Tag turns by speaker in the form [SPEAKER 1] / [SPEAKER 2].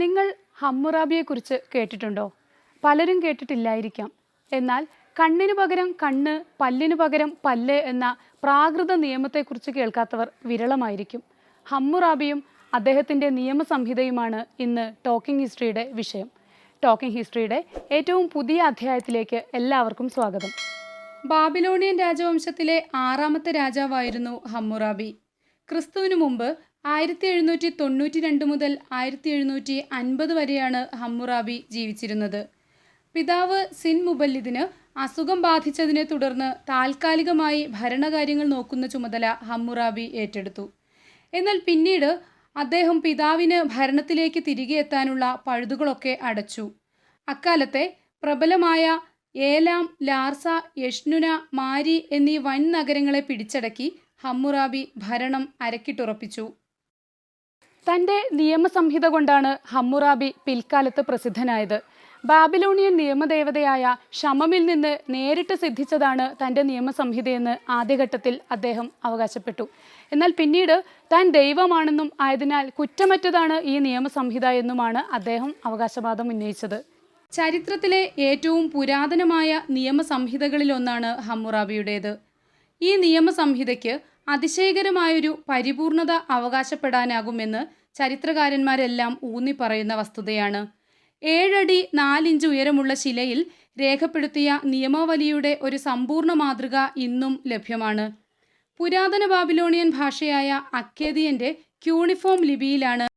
[SPEAKER 1] നിങ്ങൾ ഹമ്മുറാബിയെക്കുറിച്ച് കേട്ടിട്ടുണ്ടോ? പലരും കേട്ടിട്ടില്ലായിരിക്കാം. എന്നാൽ കണ്ണിനു പകരം കണ്ണ്, പല്ലിനു പകരം പല്ല് എന്ന പ്രാകൃത നിയമത്തെക്കുറിച്ച് കേൾക്കാത്തവർ വിരളമായിരിക്കും. ഹമ്മുറാബിയും അദ്ദേഹത്തിൻ്റെ നിയമസംഹിതയുമാണ് ഇന്ന് ടോക്കിംഗ് ഹിസ്റ്ററിയുടെ വിഷയം. ടോക്കിംഗ് ഹിസ്റ്ററിയുടെ ഏറ്റവും പുതിയ അധ്യായത്തിലേക്ക് എല്ലാവർക്കും സ്വാഗതം. ബാബിലോണിയൻ രാജവംശത്തിലെ 6ാമത്തെ രാജാവായിരുന്നു ഹമ്മുറാബി. ക്രിസ്തുവിനു മുമ്പ് 1792 മുതൽ 1750 വരെയാണ് ഹമ്മുറാബി ജീവിച്ചിരുന്നത്. പിതാവ് സിൻ മുബല്ലിദിന് അസുഖം ബാധിച്ചതിനെ തുടർന്ന് താൽക്കാലികമായി ഭരണകാര്യങ്ങൾ നോക്കുന്ന ചുമതല ഹമ്മുറാബി ഏറ്റെടുത്തു. എന്നാൽ പിന്നീട് അദ്ദേഹം പിതാവിന് ഭരണത്തിലേക്ക് തിരികെ എത്താനുള്ള പഴുതുകളൊക്കെ അടച്ചു. അക്കാലത്തെ പ്രബലമായ ഏലാം, ലാർസ, യഷ്നുന, മാരി എന്നീ വൻ നഗരങ്ങളെ പിടിച്ചടക്കി ഹമ്മുറാബി ഭരണം അരക്കിട്ടുറപ്പിച്ചു. തൻ്റെ നിയമസംഹിത കൊണ്ടാണ് ഹമ്മുറാബി പിൽക്കാലത്ത് പ്രസിദ്ധനായത്. ബാബിലോണിയൻ നിയമദേവതയായ ഷമമിൽ നിന്ന് നേരിട്ട് സിദ്ധിച്ചതാണ് തൻ്റെ നിയമസംഹിതയെന്ന് ആദ്യഘട്ടത്തിൽ അദ്ദേഹം അവകാശപ്പെട്ടു. എന്നാൽ പിന്നീട് താൻ ദൈവമാണെന്നും ആയതിനാൽ കുറ്റമറ്റതാണ് ഈ നിയമസംഹിത എന്നുമാണ് അദ്ദേഹം അവകാശവാദം ഉന്നയിച്ചത്. ചരിത്രത്തിലെ ഏറ്റവും പുരാതനമായ നിയമസംഹിതകളിലൊന്നാണ് ഹമ്മുറാബിയുടേത്. ഈ നിയമസംഹിതയ്ക്ക് അതിശയകരമായൊരു പരിപൂർണത അവകാശപ്പെടാനാകുമെന്ന് ചരിത്രകാരന്മാരെല്ലാം ഊന്നിപ്പറയുന്ന വസ്തുതയാണ്. 7 അടി 4 ഇഞ്ച് ഉയരമുള്ള ശിലയിൽ രേഖപ്പെടുത്തിയ നിയമാവലിയുടെ ഒരു സമ്പൂർണ്ണ മാതൃക ഇന്നും ലഭ്യമാണ്. പുരാതന ബാബിലോണിയൻ ഭാഷയായ അക്കേദിയൻ്റെ ക്യൂണിഫോം ലിപിയിലാണ്